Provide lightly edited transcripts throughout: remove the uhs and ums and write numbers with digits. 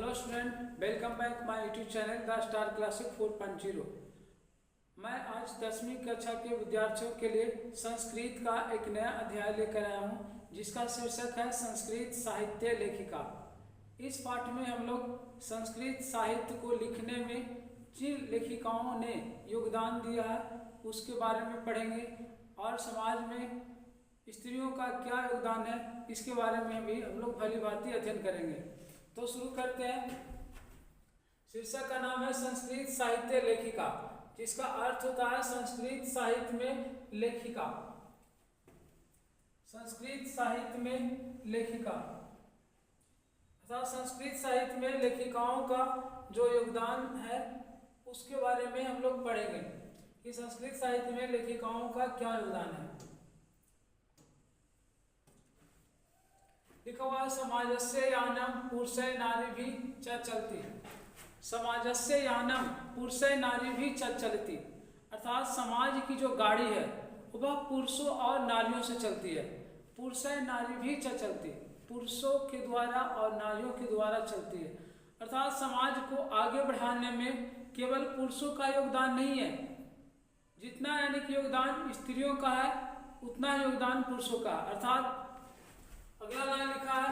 Hello student, welcome back my YouTube channel the star classic 4.0। मैं आज 10वीं कक्षा के विद्यार्थियों के लिए संस्कृत का एक नया अध्याय लेकर आया हूं, जिसका शीर्षक है संस्कृत साहित्य लेखिका। इस पाठ में हम लोग संस्कृत साहित्य को लिखने में जिन लेखिकाओं ने योगदान दिया है उसके बारे में पढ़ेंगे और समाज में स्त्रियों का क्या योगदान है इसके बारे में भी हम लोग भली भांति अध्ययन करेंगे। तो शुरू करते हैं। शीर्षक का नाम है संस्कृत साहित्य लेखिका, जिसका अर्थ होता है संस्कृत साहित्य में लेखिका। संस्कृत साहित्य में लेखिका अर्थात संस्कृत साहित्य में लेखिकाओं का जो योगदान है उसके बारे में हम लोग पढ़ेंगे कि संस्कृत साहित्य में लेखिकाओं का क्या योगदान है। लिखा हुआ समाजस्य यानम पुरुषै नारीभिः च चलति। समाजस्य यानम पुरुषै नारीभिः च चलति अर्थात समाज की जो गाड़ी है वह पुरुषों और नारियों से चलती है। पुरुषै नारीभिः च चलति, पुरुषों के द्वारा और नारियों के द्वारा चलती है। अर्थात समाज को आगे बढ़ाने में केवल पुरुषों का योगदान नहीं है, जितना यानी कि योगदान स्त्रियों का है उतना योगदान पुरुषों का। अर्थात अगला लाइन लिखा है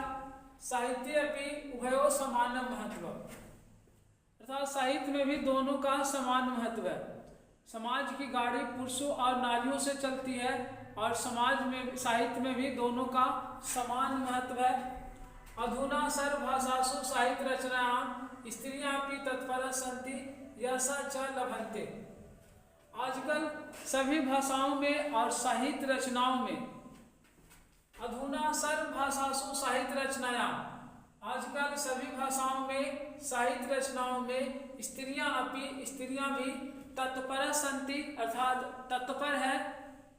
साहित्य अपि उभयो समानम महत्व, अर्थात साहित्य में भी दोनों का समान महत्व है। समाज की गाड़ी पुरुषों और नारियों से चलती है और समाज में साहित्य में भी दोनों का समान महत्व है। अधुना सर्वभाषासु साहित्य रचनायां स्त्रियां अपि तत्परः सन्ति यशः च लभन्ते। आजकल सभी भाषाओं में और साहित्य रचनाओं में अधुना सर्वभाषासु साहित्य रचनायां, आजकल सभी भाषाओं में साहित्य रचनाओं में स्त्रियां भी तत्पर संति अर्थात तत्पर है,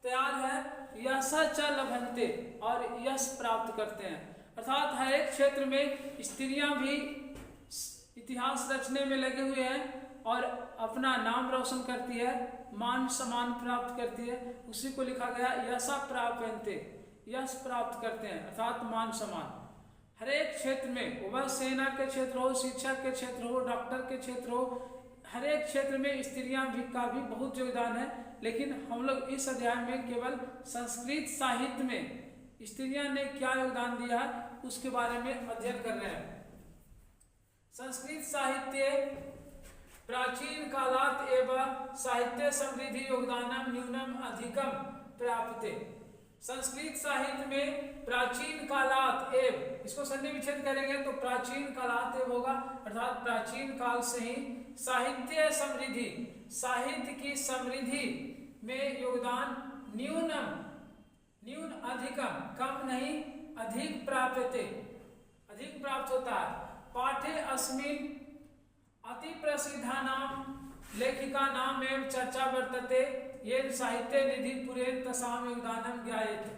तैयार है, यश च लभन्ते और यश प्राप्त करते हैं। अर्थात हर एक क्षेत्र में स्त्रियां भी इतिहास रचने में लगे हुए हैं और अपना नाम रोशन करती है, मान सम्मान प्राप्त करती है। उसी को लिखा गया यश प्राप्यन्ते, यश प्राप्त करते हैं अर्थात मान सम्मान। हर एक क्षेत्र में, वह सेना के क्षेत्र हो, शिक्षा के क्षेत्र हो, डॉक्टर के क्षेत्र हो, हर एक क्षेत्र में स्त्रियां भी का भी बहुत योगदान है। लेकिन हम लोग इस अध्याय में केवल संस्कृत साहित्य में स्त्रियां ने क्या योगदान दिया है उसके बारे में अध्ययन कर रहे हैं। संस्कृत साहित्य प्राचीन कालात् एव साहित्य समृद्धि योगदानम न्यूनम अधिकम प्राप्ते। संस्कृत साहित्य में प्राचीन कालात एव, इसको संधि विच्छेद करेंगे तो प्राचीन कालात एव होगा, अर्थात प्राचीन काल से ही साहित्य समृद्धि, साहित्य की समृद्धि में योगदान न्यून अधिकम, कम नहीं अधिक प्राप्यते, अधिक प्राप्त होता है। पाठे अस्मिन् अति प्रसिद्धा नाम लेखिका नाम एवं चर्चा वर्तते ये साहित्य निधि पुरेन तसाम योगदानम ज्ञायते।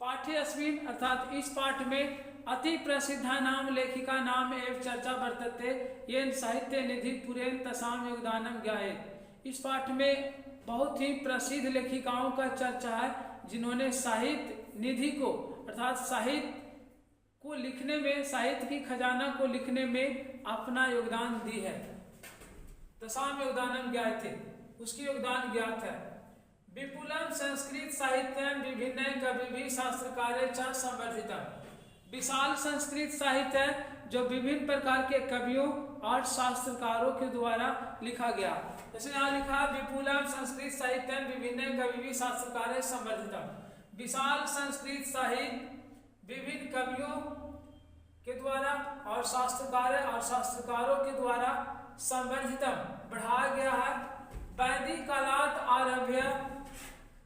पाठ्य अस्मिन् अर्थात इस पाठ में अति प्रसिद्धा नाम लेखिका नाम एवं चर्चा वर्तते ये साहित्य निधि पुरेन तसाम योगदानम ज्ञायते। इस पाठ में बहुत ही प्रसिद्ध लेखिकाओं का चर्चा है जिन्होंने साहित्य निधि को अर्थात साहित्य को लिखने में, साहित्य की खजाना को लिखने में अपना योगदान दी है। तसाम योगदानम ज्ञायते, उसकी योगदान ज्ञात है। विपुलम संस्कृत साहित्यम विभिन्न कविभिः शास्त्रकारे च संवर्धितम्। विशाल संस्कृत साहित्य है जो विभिन्न प्रकार के कवियों और शास्त्रकारों के द्वारा लिखा गया। जैसे यहाँ लिखा विपुलम संस्कृत साहित्यम विभिन्न कविभिः शास्त्रकारे संवर्धितम्। विशाल संस्कृत साहित्य विभिन्न कवियों के द्वारा और शास्त्रकारों के द्वारा संवर्धितम बढ़ाया गया है। वैदिक कालात् आरभ्य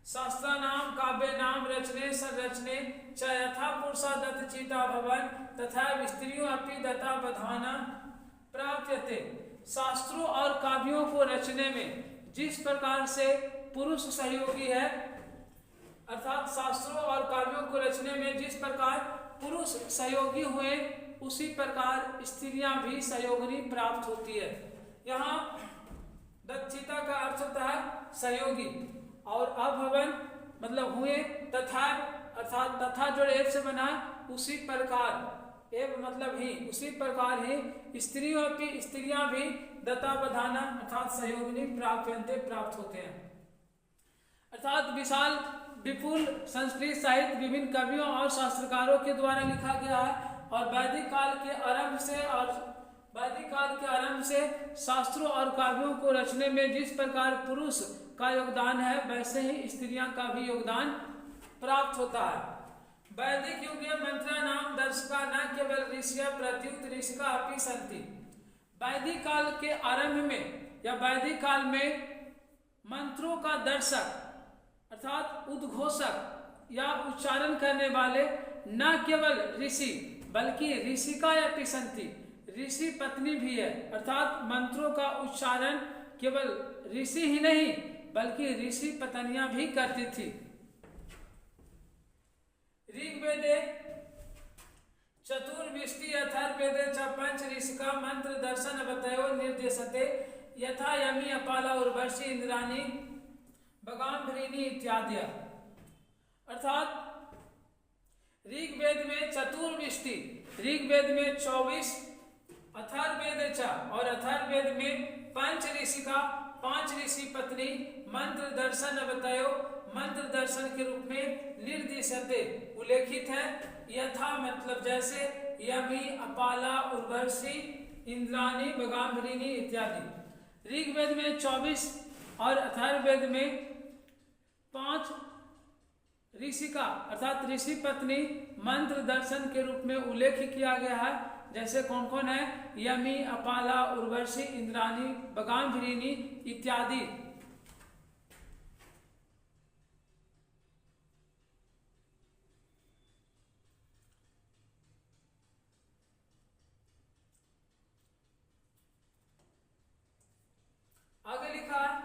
शास्त्राणाम काव्यानाम रचने संरचने च यथा पुरुषा दत्तचिता भवन तथा स्त्रियों अपि दत्ता बधाना प्राप्यते। शास्त्रों और काव्यों को रचने में जिस प्रकार से पुरुष सहयोगी है, अर्थात शास्त्रों और काव्यों को रचने में जिस प्रकार पुरुष सहयोगी हुए उसी प्रकार स्त्रियां भी सहयोगिनी प्राप्त होती है। यहाँ दत्तचिता का अर्थ होता है सहयोगी और अभवन मतलब हुए, तथा अर्थात तथा जो एक से बना उसी प्रकार एव मतलब ही, उसी प्रकार ही स्त्रियां भी दत्तावधाना अर्थात सहयोगिनी प्राप्त होते हैं। अर्थात विशाल विपुल संस्कृत साहित्य विभिन्न कवियों और शास्त्रकारों के द्वारा लिखा गया है और वैदिक काल के आरंभ से शास्त्रों और काव्यों को रचने में जिस प्रकार पुरुष का योगदान है वैसे ही स्त्रियां का भी योगदान प्राप्त होता है। वैदिक युगे मंत्रा नाम दर्शका न केवल ऋषिया प्रत्युत ऋषिका अपि सन्ति। वैदिक काल के आरंभ में या वैदिक काल में मंत्रों का दर्शक अर्थात उद्घोषक या उच्चारण करने वाले न केवल ऋषि बल्कि ऋषिका अपि सन्ति, ऋषि पत्नी भी है। अर्थात मंत्रों का उच्चारण केवल ऋषि ही नहीं बल्कि ऋषि पत्नियां भी करती थी। ऋग्वेदे चतुर्विष्टि अथर्ववेदे च पंच ऋषिका मंत्र दर्शन बतयो निर्देशते यथा यमी अपाला उर्वशी इंद्राणी बगाम्भरिणी इत्यादि। अर्थात ऋग्वेद में चतुर्विष्टि, ऋग्वेद में 24, अथर्ववेद च और अथर्ववेद में पंच ऋषिका 5 ऋषि पत्नी मंत्र दर्शन बतयो मंत्र दर्शन के रूप में निर्दिशते उल्लेखित है। यथा मतलब जैसे, यमी अपाला उर्वशी इंद्राणी बगाम्भरिणी इत्यादि। ऋग्वेद में 24 और अथर्ववेद में 5 ऋषिका अर्थात ऋषि पत्नी मंत्र दर्शन के रूप में उल्लेख किया गया है। जैसे कौन कौन है? यमी अपाला उर्वशी इंद्राणी बगाम्भरिणी इत्यादि। आगे लिखा है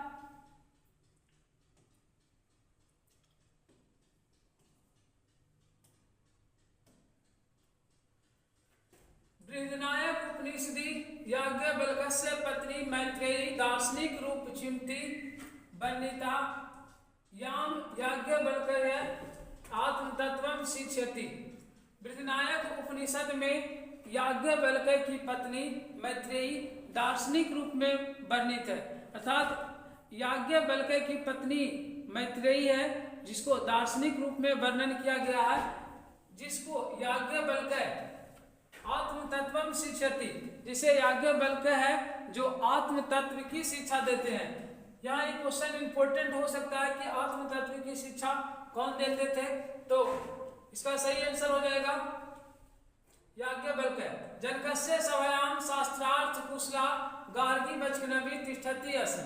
बृहन्नायक उपनिषदि याज्ञवल्क्यस्य पत्नी मैत्रेयी दार्शनिक रूप चिंती वर्णिता याम याज्ञवल्क्य आत्मतत्वं शिक्षयति। बृहन्नायक उपनिषद में याज्ञवल्क्य की पत्नी मैत्रेयी दार्शनिक रूप में वर्णित है। अर्थात याज्ञवल्क्य की पत्नी मैत्रेयी है जिसको दार्शनिक रूप में वर्णन किया गया है, जिसको याज्ञवल्क्य आत्म तत्वम शिक्षति, जिसे याज्ञवल्क्य है जो आत्म तत्व की शिक्षा देते हैं। यहाँ एक क्वेश्चन इंपॉर्टेंट हो सकता है कि आत्म तत्व की शिक्षा कौन देते थे, तो इसका सही आंसर हो जाएगा याज्ञवल्क्य। जनकस्य सभायां शास्त्रार्थ कुशला गार्गी वैष्णवी तिष्ठति असन।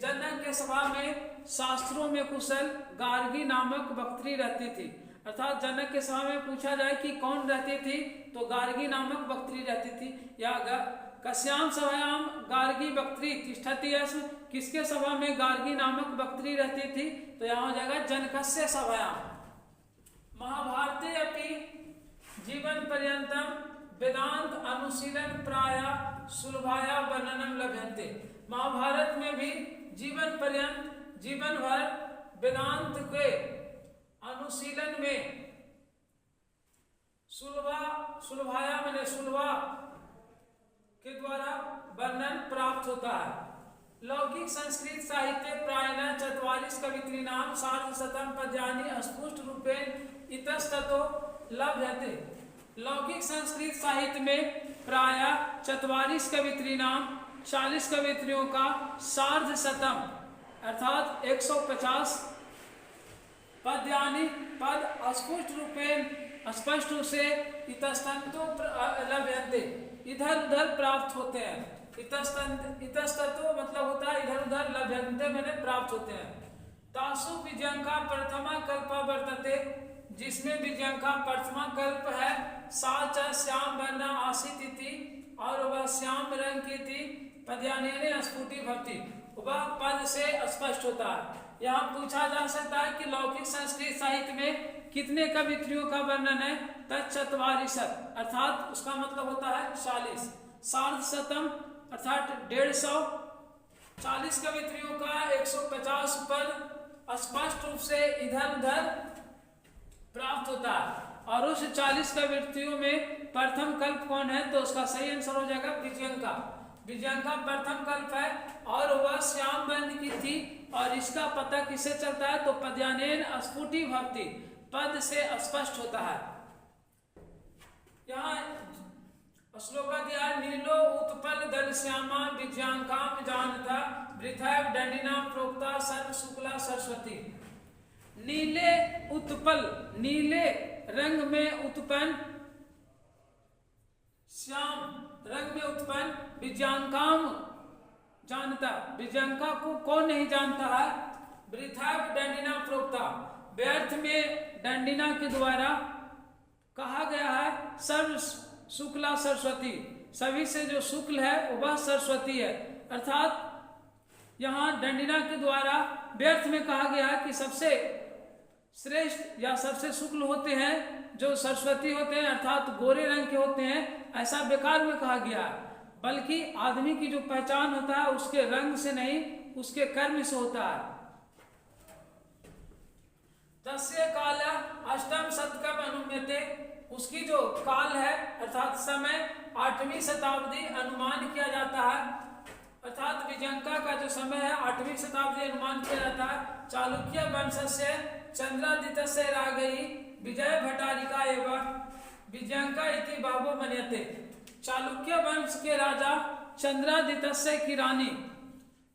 जनक के सभा में शास्त्रों में कुशल गार्गी नामक वक्त्री रहती थी। अर्थात जनक के सभा में पूछा जाए कि कौन रहती थी तो गार्गी नामक वक्त्री रहती थी। या कस्याम सभायाम गार्गी वक्त्री तिष्ठति असन, किसके सभा में गार्गी नामक वक्त्री रहती थी, तो यहाँ हो जाएगा जनकस्य सभायाम। महाभारते अपि जीवन पर्यंतम वेदांत अनुशीलन प्राय सुलभाया वर्णनम लभ्यन्ते। महाभारत में भी जीवन पर्यंत जीवन भर वेदांत के अनुशीलन में सुलभाया मैंने सुलभा के द्वारा वर्णन प्राप्त होता है। लौकिक संस्कृत साहित्य प्रायः 44 कवित्रीणाम सार्धशतम पद्यानि अस्पष्ट रूपेण इतस्ततो लभ्यते। लौकिक संस्कृत साहित्य में प्रायः 44 कवित्रीणाम 40 कवित्रियों का सार्धशतम अर्थात 150 पद्यानि पद स्पष्ट रूप से इतस्ततो लभ्यन्ते इधर उधर प्राप्त होते हैं। इतस्ततो मतलब होता है इधर उधर, लभ्यन्ते मैंने प्राप्त होते हैं। तासु विजयंका प्रथमा कल्पा वर्तते, जिसमें विजयंका प्रथमा कल्प है। सा च श्याम वर्णा आसीत इति, और वह श्याम रंग की थी। पद्यानेन स्फुटी भवति, वह पद से स्पष्ट होता है। यहाँ पूछा जा सकता है कि लौकिक संस्कृत साहित्य में कितने कवित्रियों का वर्णन है, तत्चत्वारिशत् अर्थात उसका मतलब होता है 40। सार्धशतम अर्थात 150, 40 कवित्रियों का 150 पद स्पष्ट रूप से इधर उधर प्राप्त होता है। और उस 40 कवित्रियों में प्रथम कल्प कौन है, तो उसका सही आंसर हो जाएगा विजयंका। विजयंका प्रथम कल्प है और वह श्याम वर्ण की थी। और इसका पता किससे चलता है, तो पद्यानेन स्फुटी भवति, पद से स्पष्ट होता है। यहाँ श्लोका दिया, नीलो उत्पल दल श्यामा विजयांकाम जानता वृथैव दंडिना प्रोक्ता सर्व शुक्ला सरस्वती। नीले उत्पल, नीले रंग में उत्पन्न, श्याम रंग में उत्पन्न विजयांकाम जानता, विजयांका को कौन नहीं जानता है, वृथैव दंडिना प्रोक्ता, व्यर्थ में दंडिना के द्वारा कहा गया है, सर्व शुक्ला सरस्वती, सभी से जो शुक्ल है वह सरस्वती है। अर्थात यहाँ दंडिना के द्वारा व्यर्थ में कहा गया है कि सबसे श्रेष्ठ या सबसे शुक्ल होते हैं जो सरस्वती होते हैं, अर्थात गोरे रंग के होते हैं, ऐसा बेकार में कहा गया है। बल्कि आदमी की जो पहचान होता है उसके रंग से नहीं, उसके कर्म से होता है। तस्य काल अष्टम शतकम अनुम्यते, उसकी जो काल है अर्थात समय 8वीं शताब्दी अनुमान किया जाता है। अर्थात विजयंका का जो समय है 8वीं शताब्दी अनुमान किया जाता है। चालुक्य वंश से चंद्रादित्य से रागई विजय भट्टारिका एवं विजयंका इति बाबू मन्यते। चालुक्य वंश के राजा चंद्रादित्य की रानी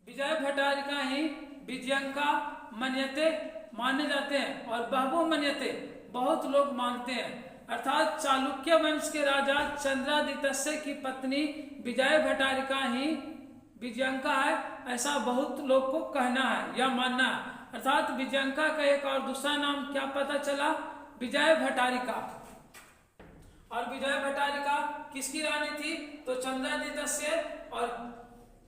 विजय भट्टारिका ही विजयंका मन्यते माने जाते हैं, और बहबो मन्यते बहुत लोग मानते हैं। अर्थात चालुक्य वंश के राजा चंद्रादित्य की पत्नी विजय भट्टारिका ही विजयंका है, ऐसा बहुत लोग को कहना है या मानना है। अर्थात विजयंका का एक और दूसरा नाम क्या पता चला, विजय भट्टारिका। और विजय भट्टारिका किसकी रानी थी, तो चंद्रादित्य से। और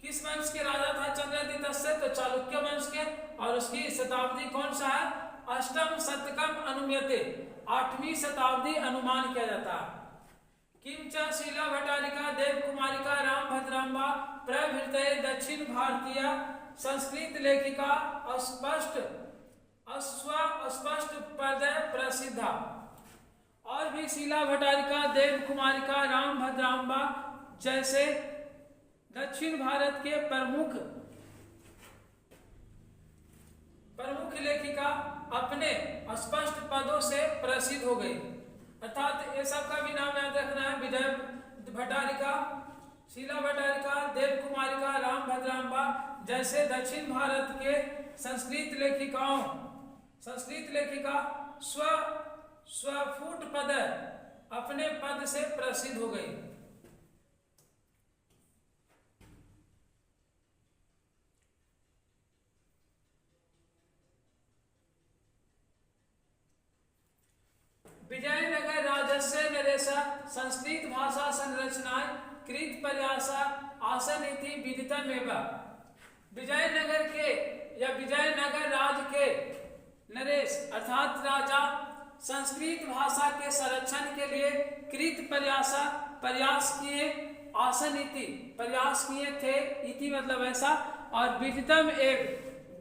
किस वंश के राजा था चंद्रादित्य से, तो चालुक्य वंश के। और उसकी शताब्दी कौन सा है, अष्टम शतकम अनुम्यते, 8वीं शताब्दी अनुमान किया जाता है। किंच शीला भट्टारिका देव कुमारिका राम भद्रांबा प्रभृतये दक्षिण भारतीय संस्कृत लेखिका अस्पष्ट पद प्रसिद्धा। और भी शीला भट्टारिका देव कुमारिका राम भद्रांबा जैसे दक्षिण भारत के प्रमुख लेखिका अपने स्पष्ट पदों से प्रसिद्ध हो गई। अर्थात ये सब का भी नाम याद रखना है, विजय भट्टारिका, शीला भट्टारिका, देव कुमारिका, राम भद्रांबा जैसे दक्षिण भारत के संस्कृत लेखिका स्वफुट पद अपने पद से प्रसिद्ध हो गई। विजयनगर राजस्य नरेशा संस्कृत भाषा संरचनाएं कृत प्रयासा आसन इति विदितमेव। विजयनगर के या विजयनगर राज के नरेश अर्थात राजा संस्कृत भाषा के संरक्षण के लिए कृत प्रयास किए, आसन इति प्रयास किए थे, इति मतलब ऐसा, और विदितम एव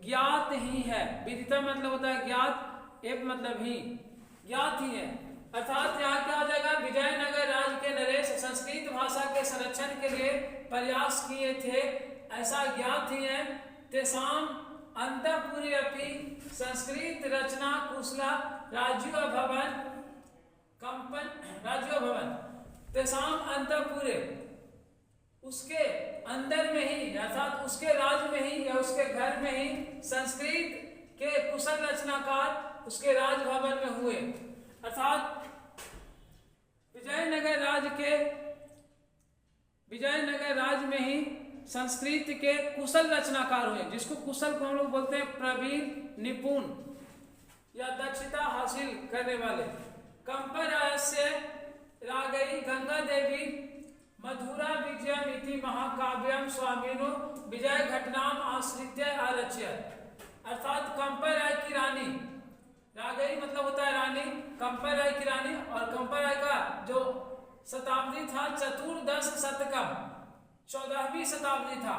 ज्ञात ही है। विदितम मतलब होता है ज्ञात, एव मतलब ही, ज्ञात ही है। अर्थात यहाँ क्या हो जाएगा, विजयनगर राज के नरेश संस्कृत भाषा के संरक्षण के लिए प्रयास किए थे, ऐसा ज्ञात ही है। तेसाम अंतःपुरे अपि संस्कृत रचना कुशला राज्यो भवन तेसाम अंतःपुरे, उसके अंदर में ही अर्थात उसके राज्य में ही या उसके घर में ही संस्कृत के कुशल रचनाकार उसके राजभवन में हुए। अर्थात विजयनगर राज में ही संस्कृत के कुशल रचनाकार हुए, जिसको कुशल को हम लोग बोलते हैं प्रवीण, निपुण या दक्षता हासिल करने वाले। कंपरायस्य रागई गंगा देवी मधुरा विजयम इति महाकाव्यम स्वामिनो विजय घटनाम आश्रित्य आरच्य। अर्थात कंपराय की रानी, रागई मतलब होता है रानी, कंपराय की रानी, और कंपराय का जो शताब्दी था चतुर्दश शतकम 14वीं शताब्दी था।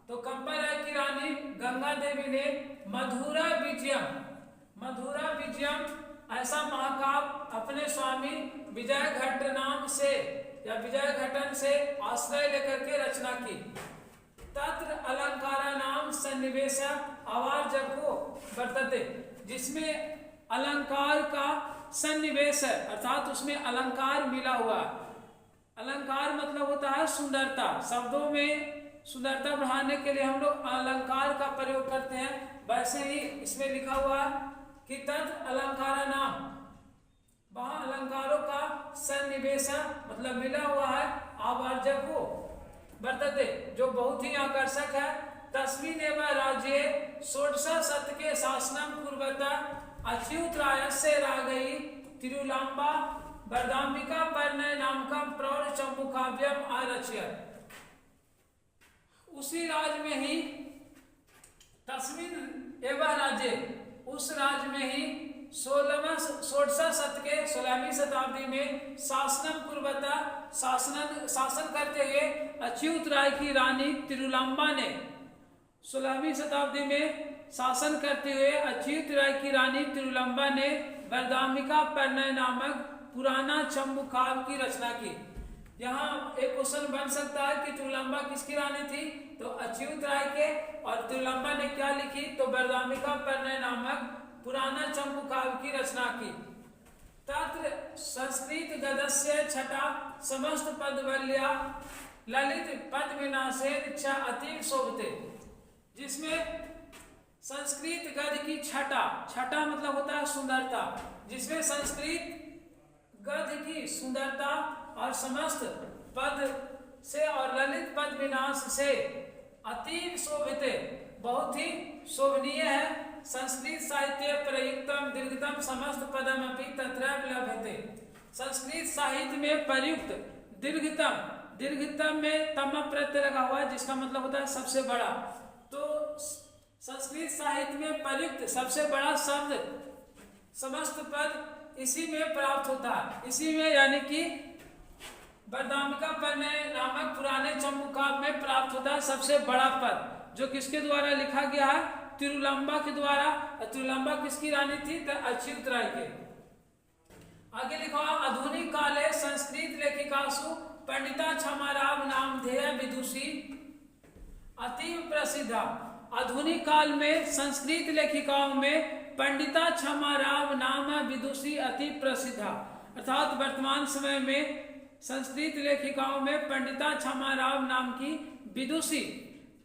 तो कंपराय की रानी गंगा देवी ने मधुरा विजयम ऐसा महाकाव्य अपने स्वामी विजय घट नाम से या विजय घटन से आश्रय लेकर के रचना की। तत्र अलंकारा नाम सन्निवेश आवार्जक को वर्तते, जिसमें अलंकार का सन्निवेश है, अर्थात उसमें अलंकार मिला हुआ है। अलंकार मतलब होता है सुंदरता, शब्दों में सुंदरता बढ़ाने के लिए हम लोग अलंकार का प्रयोग करते हैं। वैसे ही इसमें लिखा हुआ है कि तत् अलंकारा नाम, वहां अलंकारों का सन्निवेश मतलब मिला हुआ है, आवर्जक को वर्तते, जो बहुत ही आकर्षक है। तस्मिन् एव राज्ये षोडश शतके शासनम कुर्वता अच्युतरायस्य रागई तिरुलांबा वरदाम्बिका परिणय नामकम प्रौढ़ चंपूकाव्यम आरच्यत। उसी राज्य में ही, तस्मिन् एव राज्ये, उस राज्य में ही षोडश शतके 16वीं शताब्दी में शासनम कुर्वता शासन करते हुए अच्युत राय की रानी तिरुलांबा ने, 16वीं शताब्दी में शासन करते हुए अच्युत राय की रानी तिरुलांबा ने वरदाम्बिका परिणय नामक पुराना चंपू काव्य की रचना की। यहाँ एक क्वेश्चन बन सकता है कि तिरुलांबा किसकी रानी थी, तो अच्युत राय के, और तिरुलांबा ने क्या लिखी, तो वरदाम्बिका परिणय नामक पुराना चंपू काव्य की रचना की। तत्र संस्कृत गद्य छटा समस्त पदवल्या ललित पद विनाशेन च अति शोभते, जिसमें संस्कृत गद्य की छटा, छटा मतलब होता है सुंदरता, जिसमें संस्कृत गद्य की सुंदरता और समस्त पद से और ललित पद विनाश से अतीव शोभिते, बहुत ही शोभनीय है। संस्कृत साहित्य प्रयुक्तम दीर्घतम समस्त पदमपि तत्रैव लभ्यते। संस्कृत साहित्य में प्रयुक्त दीर्घतम, दीर्घतम में तम प्रत्यय लगा हुआ है, जिसका मतलब होता है सबसे बड़ा। तो संस्कृत साहित्य में प्रयुक्त सबसे बड़ा शब्द समस्त पद इसी में प्राप्त होता है, इसी में, यानी कि वरदाम्बिका परिणय नामक पुराने चंपू काव्य में प्राप्त होता है सबसे बड़ा पद, जो किसके द्वारा लिखा गया है, तिरुलांबा के द्वारा। तिरुलांबा किसकी रानी थी, तो अच्युत राय के। आगे लिखा, आधुनिक काले संस्कृत लेखिकासु पंडिता क्षमाराव नामधेय विदुषी अतीव प्रसिद्धा। आधुनिक काल में संस्कृत लेखिकाओं में पंडिता क्षमाराव नाम विदुषी अति प्रसिद्धा, अर्थात वर्तमान समय में संस्कृत लेखिकाओं में पंडिता क्षमाराव नाम की विदुषी,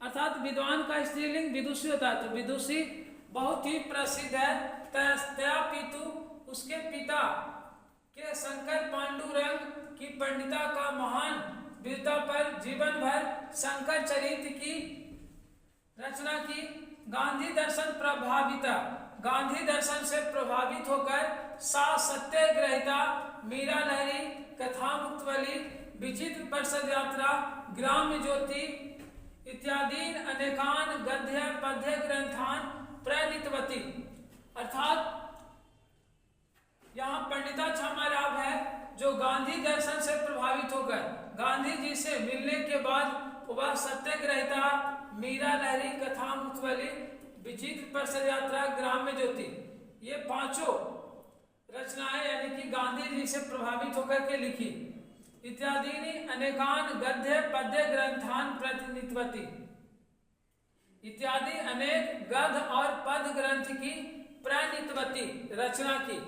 अर्थात विद्वान का स्त्रीलिंग विदुषी होता है, तो विदुषी बहुत ही प्रसिद्ध है। तया पितु, उसके पिता के शंकर पांडुरंग की पंडिता का महान वीरता पर जीवन भर शंकर चरित्र की रचना की। गांधी दर्शन प्रभाविता, गांधी दर्शन से प्रभावित होकर सा सत्याग्रहिता, मीरा लहरी, कथामुक्तवली, विचित्र परिषद यात्रा, ग्राम्य ज्योति इत्यादि अनेकान गद्य पद्य ग्रंथान प्रणीतवती। अर्थात यहाँ पंडिता क्षमाराव है, जो गांधी दर्शन से प्रभावित होकर गांधी जी से मिलने के बाद वह सत्याग्रहिता, मीरा लहरी, कथामुक्तवली, विचित्र परिषद यात्रा, ग्राम्य ज्योति, ये पांचों रचनाएं यानी कि गांधी जी से प्रभावित होकर के लिखी। इत्यादि अनेकान गद्य पद्य ग्रंथान प्रतिनिधित्वती, इत्यादि अनेक गद्य और पद ग्रंथ की प्रणीतवती रचना की।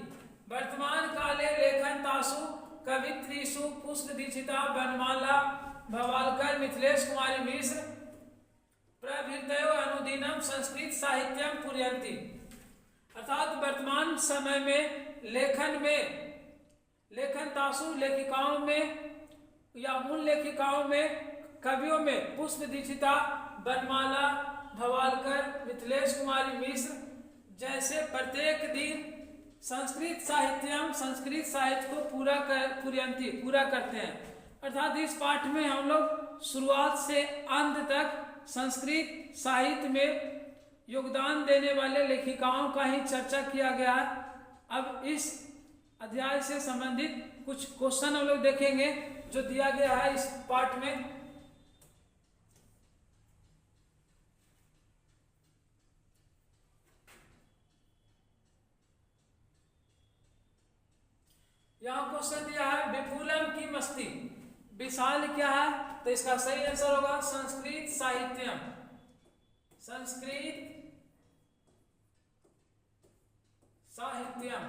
वर्तमान काले लेखन तासु कवित्रीषु पुष्प दीक्षिता, बनमाला, भवालकर, मिथिलेश कुमारी मिश्र प्रभृतयो अनुदिनम संस्कृत साहित्यम पूरयन्ति। अर्थात वर्तमान समय में लेखन तासु लेखिकाओं में या उन लेखिकाओं में, कवियों में पुष्प दीक्षिता, बनमाला, भवालकर, मिथिलेश कुमारी मिश्र जैसे प्रत्येक दिन संस्कृत साहित्य को पूरा करते हैं। अर्थात इस पाठ में हम लोग शुरुआत से अंत तक संस्कृत साहित्य में योगदान देने वाले लेखिकाओं का ही चर्चा किया गया है। अब इस अध्याय से संबंधित कुछ क्वेश्चन हम लोग देखेंगे जो दिया गया है इस पाठ में। यहाँ क्वेश्चन दिया है विपुलम की मस्ती, विशाल क्या है, तो इसका सही आंसर होगा संस्कृत साहित्यम। संस्कृत साहित्यम,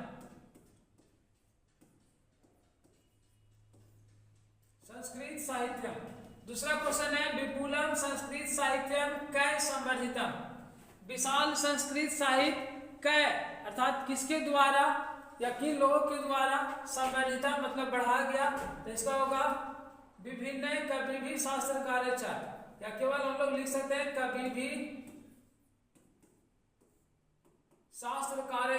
संस्कृत साहित्यम। दूसरा क्वेश्चन है विपुलम संस्कृत साहित्यम कै संवर्धितम, विशाल संस्कृत साहित्य कै अर्थात किसके द्वारा या किन लोगों के द्वारा संवर्धिता मतलब बढ़ाया गया, तो इसका होगा विभिन्न कवि भी शास्त्रकार, या केवल हम लोग लिख सकते हैं कवि भी शास्त्रकार।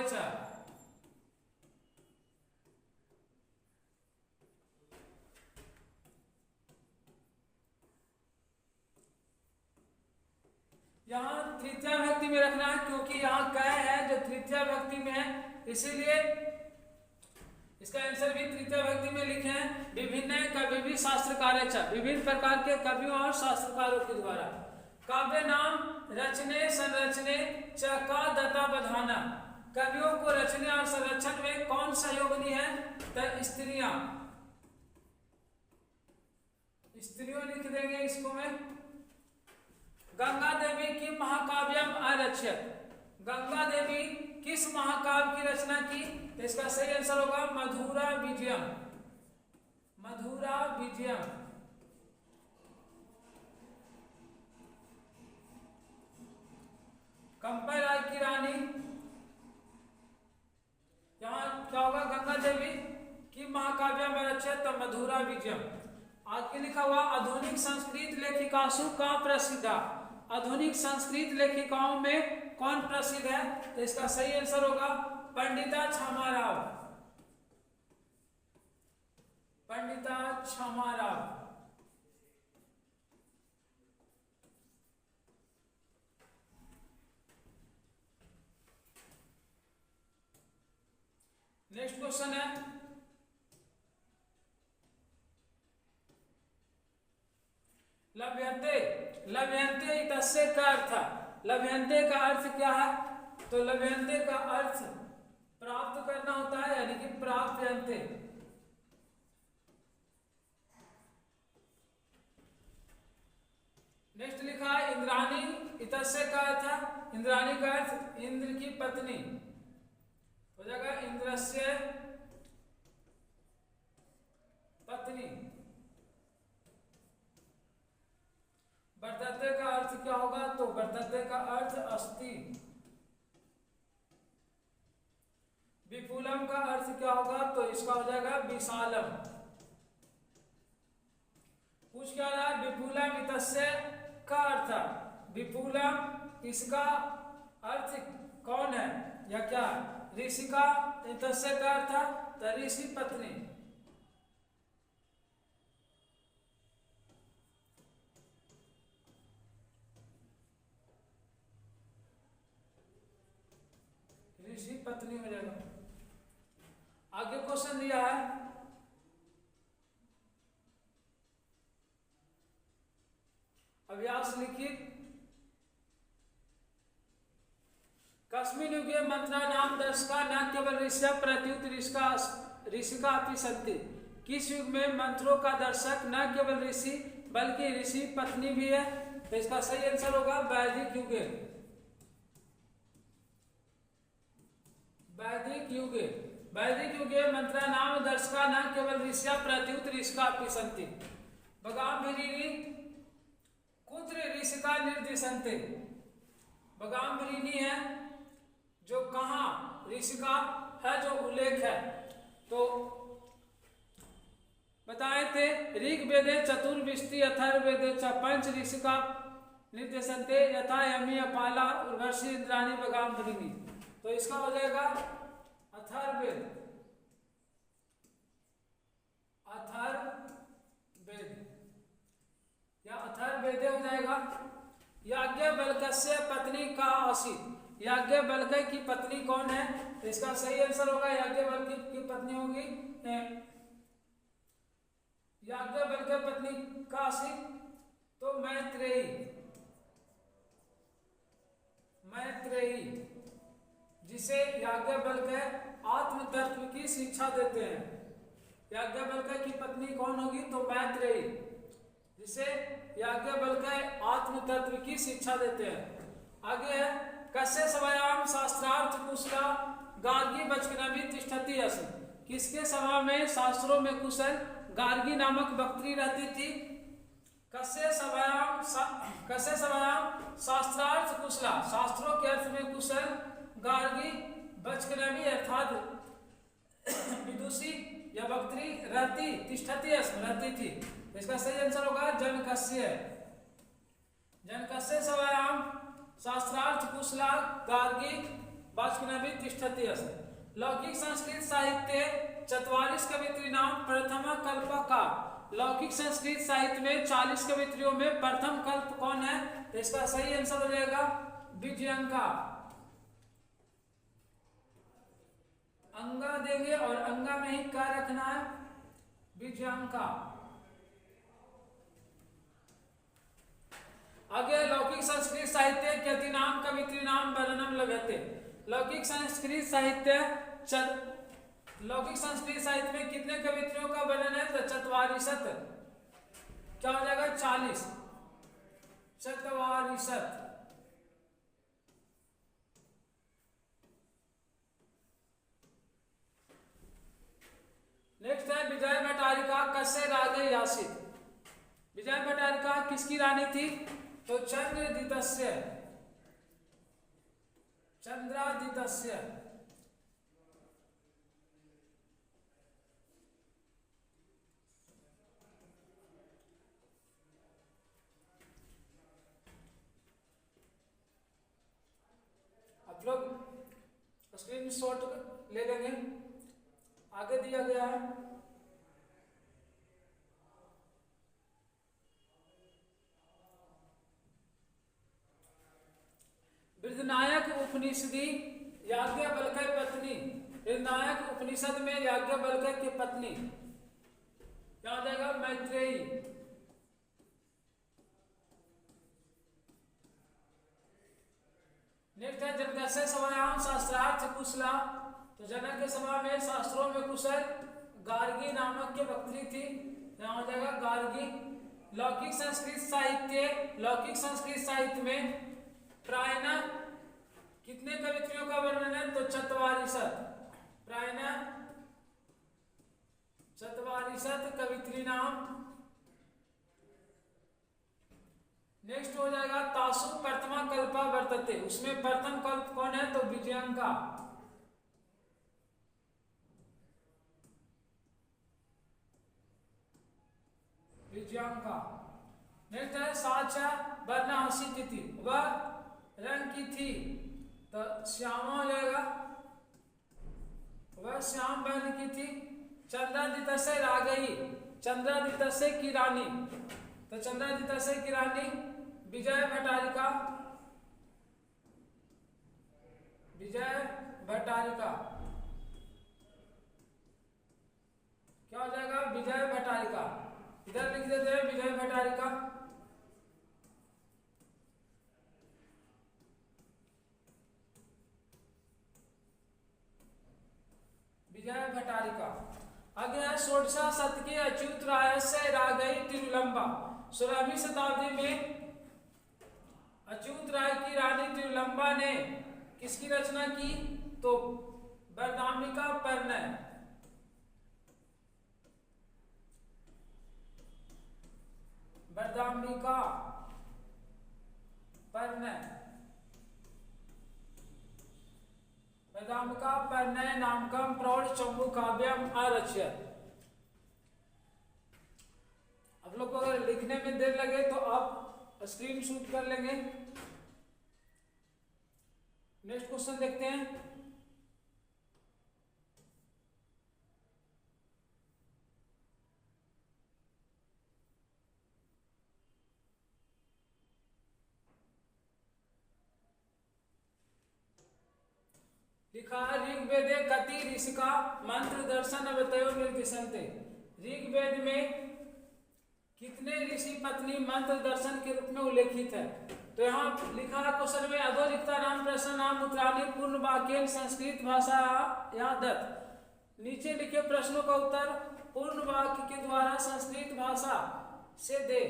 यहाँ तृतीय व्यक्ति में रखना है क्योंकि यहाँ कै है जो तृतीय व्यक्ति में है, इसीलिए इसका आंसर भी तृतीय व्यक्ति में लिखे हैं। विभिन्न कवि भी शास्त्रकार, विभिन्न प्रकार के कवियों और शास्त्रकारों के द्वारा। काव्य नाम रचने संरचने च का दत्ता बधाना, कवियों को रचने और संरक्षण में कौन सहयोगी है, तो स्त्रियां, स्त्रियों लिख देंगे इसको में। गंगा देवी की महाकाव्यम अरच्यत, गंगा देवी किस महाकाव्य की रचना की, तो इसका सही आंसर होगा मधुरा विजयम, मधुरा विजयम। कंपै राय की रानी, यहां क्या होगा गंगा देवी की महाकाव्यम अरच्यत तो मधुरा विजयम। आगे लिखा हुआ आधुनिक संस्कृत लेखिकासु का प्रसिद्ध, आधुनिक संस्कृत लेखिकाओं में कौन प्रसिद्ध है, तो इसका सही आंसर होगा पंडिता क्षमाराव, पंडिता क्षमाराव। नेक्स्ट क्वेश्चन है लभ्यन्ते, लभ्यन्ते इतस्य का अर्थ, लभ्यन्ते का अर्थ क्या है, तो लभ्यन्ते का अर्थ प्राप्त करना होता है, यानी कि प्राप्यन्ते। नेक्स्ट लिखा है इंद्राणी इतस्य का अर्थ, इंद्राणी का अर्थ इंद्र की पत्नी हो जाएगा, इंद्रस्य पत्नी। वर्तते का अर्थ क्या होगा, तो वर्तते का अर्थ अस्ति। विपुलम का अर्थ क्या होगा, तो इसका हो जाएगा विशालम। पूछ क्या रहा है विपुलम इतस्य का अर्थ, विपुलम इसका अर्थ कौन है या क्या, ऋषि का इतस्य का अर्थ तो ऋषि पत्नी। ऋषि पत्नी हो जाएगा। आगे क्वेश्चन दिया है अभ्यास लिखित कस्मिन् युगे मंत्रा नाम दर्शका न केवल ऋषि प्रत्युत ऋषिका अपि सन्ति, किस युग में मंत्रों का दर्शक न केवल ऋषि बल्कि ऋषि पत्नी भी है, तो इसका सही आंसर होगा वैदिक युगे, वैदिक युगे। वैदिक युगे मंत्रा नाम दर्शका न केवल ऋषि प्रत्युत ऋषिका अपि सन्ति, बगाम्भीरिणी कुत्र ऋषिका निर्दिशन्ते, बगाम्भीरिणी है जो कहाँ ऋषिका है जो उल्लेख है, तो बताए थे ऋग्वेदे चतुर्विष्टि अथर्ववेदे च पंच ऋषिका निर्देशन्ते यथा यमी अपाला उर्वशी इंद्राणी बगाम्भीरिणी, तो इसका हो जाएगा अथर्ववेद, अथर्ववेद या अथर्ववेद हो जाएगा। याज्ञवल्क्य पत्नी का आसीत, याज्ञवल्क्य की पत्नी कौन है, तो इसका सही आंसर होगा याज्ञवल्क्य की पत्नी होगी याज्ञवल्क्य पत्नी का आसीत तो मैत्रेयी, मैत्रेयी जिसे याज्ञवल्क्य आत्म तत्व की शिक्षा देते हैं, याज्ञवल्क्य की पत्नी कौन होगी? तो मैत्रेयी, जिसे याज्ञवल्क्य आत्म तत्व की शिक्षा देते हैं। आगे है कस्य सभायाम शास्त्रार्थ कुशला गार्गी बचकनभी तिष्ठति अस्मि। किसके सभा में शास्त्रों में कुशल गार्गी नामक बकरी रहती थी? कस्य सभायाम शास्त्रार्थ कुशला, शास्त्रों के अर्थ में कुशल गार्गी बचकनभी अर्थात विदुषी या बकरी रहती, तिष्ठति अस्मि रहती थी। इसका सही आंसर होगा जनकस्य। जनकस्य सभायाम शास्त्रार्थ कुशला गार्गी बचकनभी तिष्ठति अस्मि। लौकिक संस्कृत साहित्य 44 कवित्रीणां प्रथमा कल्पका। लौकिक संस्कृत साहित्य में 40 कवित्रियों में प्रथम कल्प कौन है? तो इसका सही आंसर हो जाएगा विजयंका। अंगा देंगे और अंगा में ही क्या रखना है? विजयंका। आगे लौकिक संस्कृत साहित्य कीर्तिनाम कवित्रीणाम वर्णनम लभ्यते। लौकिक संस्कृत साहित्य में कितने कवित्रियों का वर्णन है? तो 44। क्या हो जाएगा? 40। 44। नेक्स्ट है विजय भट्टारिका कस्य राजे यासित। विजय भट्टारिका किसकी रानी थी? तो चंद्रादित्य। चंद्रादित्य। आप लोग स्क्रीनशॉट ले लेंगे, आगे दिया गया है। वृद्धनायक उपनिषदी याज्ञवल्क्य पत्नी। वृद्धनायक उपनिषद में याज्ञवल्क्य की पत्नी क्या हो जाएगा? मैत्रेयी। नेक्स्ट है जनकस्य सभायाम शास्त्रार्थ कुशला। तो जनक के सभा में शास्त्रों में कुशल गार्गी नामक की बकरी थी, यहाँ हो जाएगा गार्गी। लौकिक संस्कृत साहित्य में प्रायः कितने कवित्रियों का वर्णन है? तो 44। प्रायः 44 कवित्री नाम। नेक्स्ट हो जाएगा तासु प्रथमा कल्पा वर्तते। उसमें प्रथम कल्प कौन है? तो विजयंका। विजयंका। नेक्स्ट है साचा वर्णासी तिथि, वह रंग की थी, तो श्यामा हो जाएगा। वह श्याम वर्ण की थी। चंद्रादित्य रागई, चंद्रादित्य की रानी, तो चंद्रादित्य की रानी विजय भट्टारिका। विजय भट्टारिका क्या हो जाएगा? विजय भट्टारिका। इधर लिख देते हैं विजय भट्टारिका। विजय भट्टारिका। आगे है षोडशा शतक के अच्युत राय से रागई तिरुलंबा। 16वीं शताब्दी में अच्युत राय की रानी तिरुलंबा ने किसकी रचना की? तो वरदाम्बिका परिणय। वरदाम्बिका परिणय। वरदाम्बिका परिणय नामकम प्रौढ़ चंबू काव्यम आरच्यत। आप लोग को अगर लिखने में देर लगे तो आप स्क्रीन शूट कर लेंगे। नेक्स्ट क्वेश्चन देखते हैं। लिखा ऋग्वेदे कति ऋषिका मंत्र दर्शन अवतयो निर्दिशन्ते। ऋग्वेद में कितने ऋषि पत्नी मंत्र दर्शन के रूप में उल्लेखित है? तो यहाँ लिखा है क्वेश्चन में अधोलिखिता नाम प्रश्न नाम उत्तराणी पूर्ण वाक्य संस्कृत भाषा या दत्त। नीचे लिखे प्रश्नों का उत्तर पूर्ण वाक्य के द्वारा संस्कृत भाषा से दे।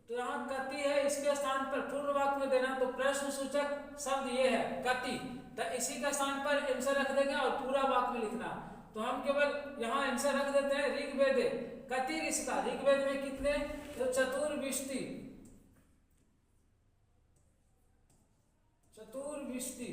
तो यहाँ कति है, इसके स्थान पर पूर्ण वाक्य में देना, तो प्रश्न सूचक शब्द ये है कति, तो इसी का स्थान पर आंसर रख देंगे और पूरा वाक्य में लिखना। तो हम केवल यहाँ आंसर रख देते हैं ऋग्वेदे कति ऋषिका। ऋग्वेद में कितने, तो चतुर्विष्टि, चतुर्विष्टि,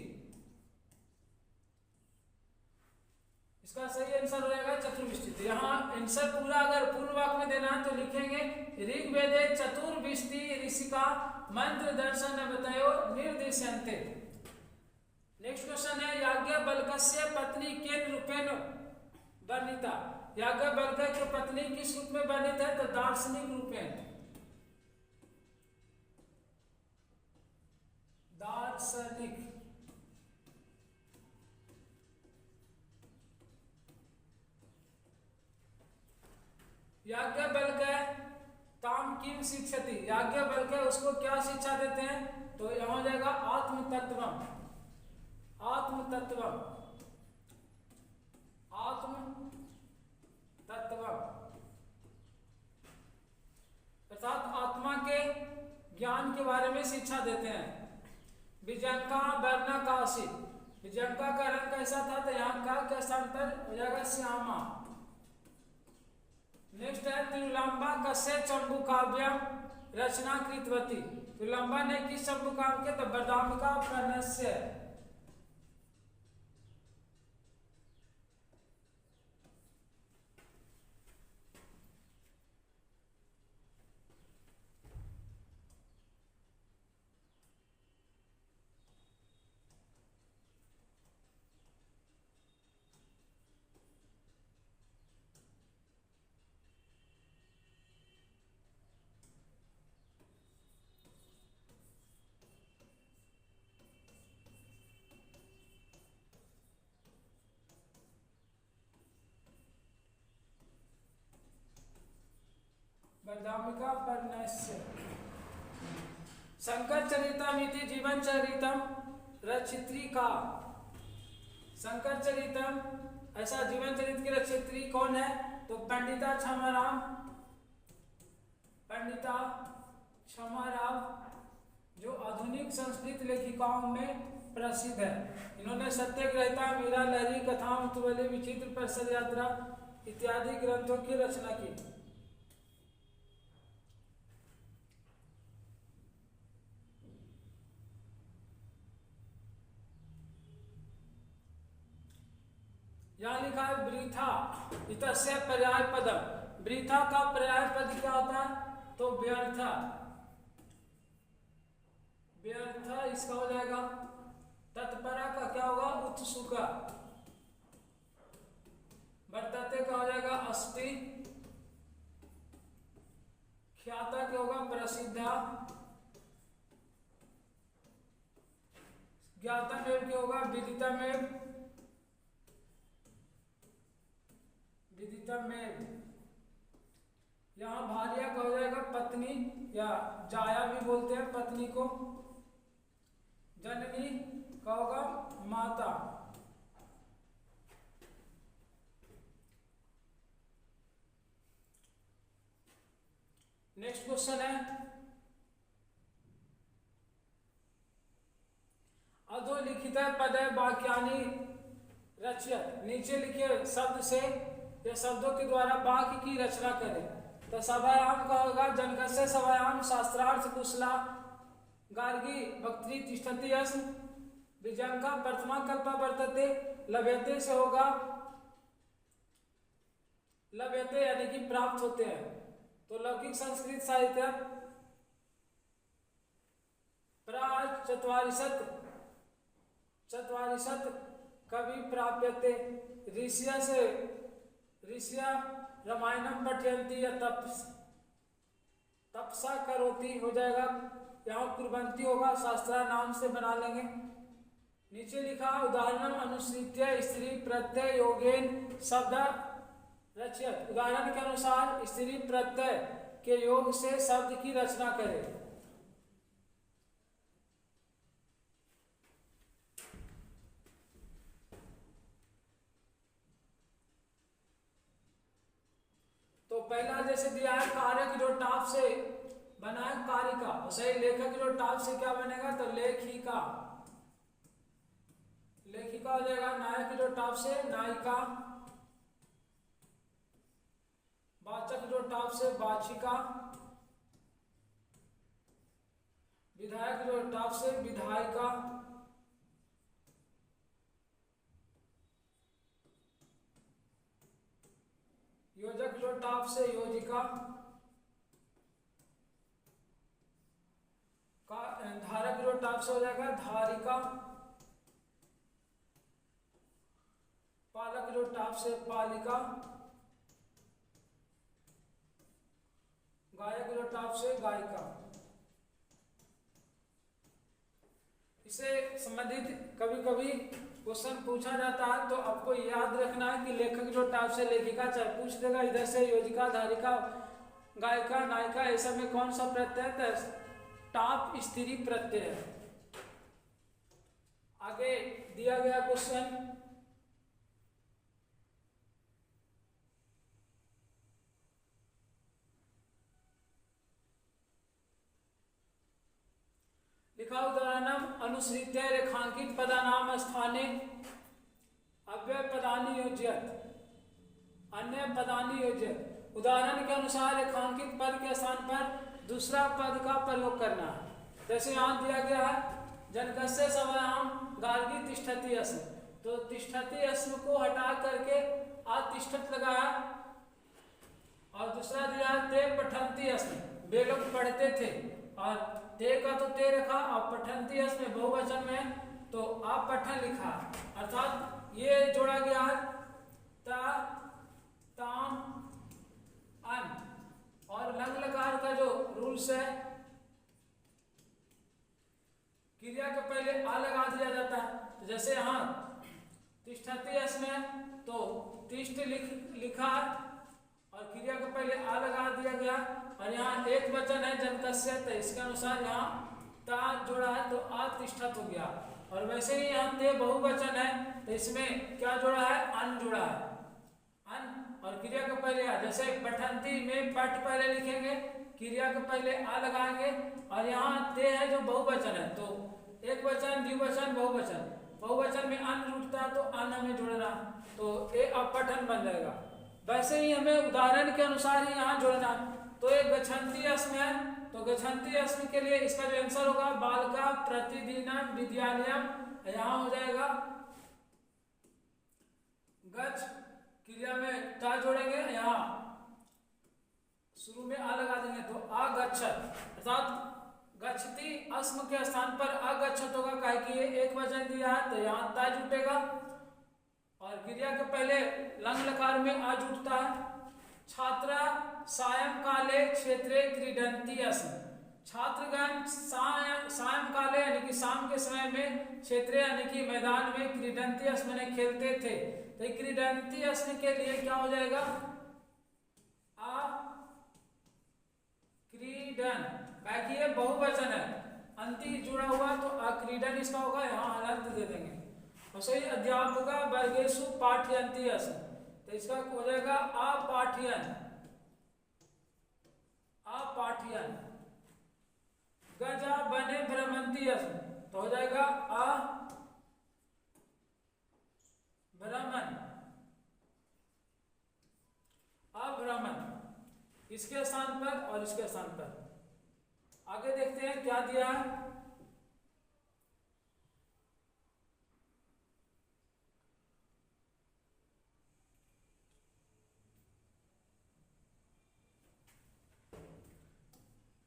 इसका सही आंसर हो जाएगा चतुर्विष्टि। तो यहाँ आंसर पूरा अगर पूर्ण वाक्य में देना है तो लिखेंगे ऋग्वेदे चतुर्विष्टि ऋषिका मंत्र दर्शन बतायो निर्देशन्ते। नेक्स्ट क्वेश्चन है याज्ञवल्क्य पत्नी केन रूपेण वर्णिता। याज्ञवल्क्य की पत्नी किस रूप में वर्णित है, तो दार्शनिक रूपेण, दार्शनिक। याज्ञवल्क्य ताम किम शिक्षति। याज्ञवल्क्य उसको क्या शिक्षा देते हैं, तो यहाँ हो जाएगा आत्मतत्वम, आत्मतत्वम, आत्मतत्वम, अर्थात आत्मा के ज्ञान के बारे में शिक्षा देते हैं। विजंका वर्णकाशी, विजंका का रंग कैसा था, तो यहाँ का के स्थान पर हो जाएगा श्यामा। नेक्स्ट है तिरुलंबा कस्य चंबू काव्यम रचना कृतवती। तिरुलंबा ने किस चंबू काव्य के, तो बदामिका प्रणस्य। बदामिका प्रणस्य। शंकर चरितमिति जीवन चरितम रचित्री का। शंकर चरितम ऐसा जीवन चरित की रचित्री कौन है, तो पंडिता क्षमाराम, पंडिता क्षमाराव, जो आधुनिक संस्कृत लेखिकाओं में प्रसिद्ध है। इन्होंने सत्याग्रहिता, मीरा लहरी, कथा मुतवली, विचित्र प्रसद यात्रा इत्यादि ग्रंथों की रचना की। यहाँ लिखा है वृथा इतस्य पर्याय पदम। वृथा का पर्याय पद क्या होता है, तो व्यर्थ, व्यर्थ इसका हो जाएगा। तत्परा का क्या होगा, उत्सुक। वर्तते का हो जाएगा अस्ति। ख्याता क्या होगा, प्रसिद्धा। ज्ञाता में क्या होगा, विदिता में, विदिता में। यहाँ भार्या का हो जाएगा पत्नी, या जाया भी बोलते हैं पत्नी को। जननी का होगा माता। नेक्स्ट क्वेश्चन है अधोलिखित पद वाक्यानि रचयत। नीचे लिखे शब्द से या शब्दों के द्वारा वाक्य की रचना करें। तो सभायाम का होगा जनकस्य सभायाम शास्त्रार्थ कुशला गार्गी वक्त्री तिष्ठति अस्म। विजंका प्रथमा कल्पा वर्तते। लभ्यते से होगा लभ्यते यानी कि प्राप्त होते हैं। तो लौकिक संस्कृत साहित्य प्राच चत्वारिशत कवि प्राप्यते। ऋषिया से ऋषिया रामायणम पठयंती या तपसा करोति हो जाएगा। यहाँ कुर्बंती होगा, शास्त्रा नाम से बना लेंगे। नीचे लिखा उदाहरण अनुसृत्य स्त्री प्रत्यय योगेन शब्द रचयत। उदाहरण के अनुसार स्त्री प्रत्यय के योग से शब्द की रचना करें। जैसे दिया है कारक जो टाप से बना है कारिका, वैसे लेखक जो टाप से क्या बनेगा तो लेखिका, लेखिका हो जाएगा। नायक जो टाप से नायिका, वाचक जो टाप से वाचिका, विधायक जो टाप से विधायिका, योजक जो टाप से योजिका, धारक जो टाप से हो जाएगा धारिका, पालक जो टाप से पालिका, गायक जो टाप से गायिका। इससे संबंधित कभी कभी क्वेश्चन पूछा जाता है तो आपको याद रखना है कि लेखक जो टाप से लेखिका, चाहे पूछ देगा इधर से योजिका, धारिका, गायिका, नायिका, ऐसा में कौन सा प्रत्यय है? टाप स्त्री प्रत्यय है। आगे दिया गया क्वेश्चन, लिखा उदाहरणम अनुसृत्य रेखांकित पदानाम स्थाने अव्यय पदानि योज्यत, अन्य पदानि योज्यत। उदाहरण के अनुसार रेखांकित पद के स्थान पर दूसरा पद का प्रयोग करना है। जैसे यहाँ दिया गया है जनकस्य सवयाम गार्गी तिष्ठति अस्म, तो तिष्ठति अस्म को हटा करके आतिष्ठत लगाया। और दूसरा दिया है ते पठन्ति अस्म, वे लोग पढ़ते थे, और ते का तो ते रखा, और पठन्ति अस्म बहुवचन में तो आप पठन लिखा, अर्थात ये जोड़ा गया है ता, ताम, अन। और लंग लकार का जो रूल्स है, क्रिया के पहले आ लगा दिया जाता है। तो जैसे यहाँ तिष्ठति अस्म तो तिष्ठ लिखा है और क्रिया के पहले आ लगा दिया गया, और यहाँ एक वचन है जनकस्य, तो इसके अनुसार यहाँ ता जोड़ा है तो आतिष्ठत हो गया। और वैसे ही यहाँ ते बहुवचन है तो इसमें क्या जोड़ा है? अन जोड़ा है, अन। और क्रिया के पहले आ, जैसे पठन्ति में पठ पहले लिखेंगे, क्रिया के पहले आ लगाएंगे, और यहाँ ते है जो बहुवचन है तो एक वचन, द्विवचन, बहुवचन, बहुवचन में अन जुड़ता है तो अन हमें जोड़ना, तो ए अपठन बन जाएगा। वैसे ही हमें उदाहरण के अनुसार ही यहाँ जोड़ना। तो एक गच्छन्ति अस्म है, तो गच्छन्ति अस्म के लिए इसका जो आंसर होगा बालका प्रतिदिनम विद्यालयम, यहाँ हो जाएगा गच्छ, क्रिया में ता जोड़ेंगे, यहाँ शुरू में आ लगा देंगे तो आगच्छत, अर्थात गच्छति अस्म के स्थान पर अगच्छत होगा, काहे कि ये एक वचन दिया है तो यहाँ ता जुटेगा, और क्रिया के पहले लंग लकार में आ जुटता है। छात्रा सायंकाले क्षेत्रे क्रीडन्ति अस्म, छात्रगण सायंकाले यानी कि शाम के समय में, क्षेत्रे यानी कि मैदान में, क्रीडन्ति अस्म ने खेलते थे, तो क्रीडन्ति अस्म के लिए क्या हो जाएगा? आ क्रीडन, बाकी ये बहुवचन है, अंति जुड़ा हुआ तो अक्रीडन इसका होगा, यहाँ हलंत दे देंगे। और सही अध्यापका वर्गेषु पाठयन्ति अस्म, तो इसका हो जाएगा अपाठयन, अपाठयन। गजा बने भ्रमन्ति अस्म, तो हो जाएगा भ्रमण, अभ्रमण, इसके स्थान पर और इसके स्थान पर। आगे देखते हैं क्या दिया है।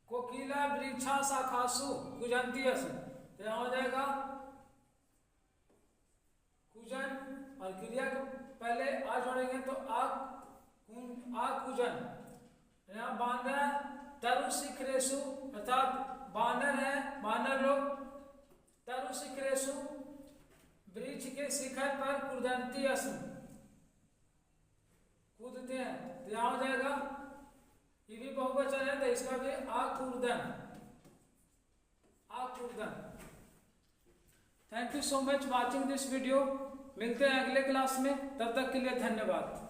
कोकिला वृक्षा शाखासु कुजन्ति अस्म, तो यहाँ हो जाएगा कुजन, और क्रिया के पहले आ जोड़ेंगे तो आ कुजन। यहाँ बानर तरु शिखरेशु, अर्थात बानर है, बानर लोग तरु शिखरेशु वृक्ष के शिखर पर कुदन्ति अस्म, कूदते हैं, तो यहाँ हो जाएगा ये भी बहुवचन है तो इसका भी आकुर्दन, आकुर्दन। Thank you so much watching this video. मिलते हैं अगले क्लास में, तब तक के लिए धन्यवाद।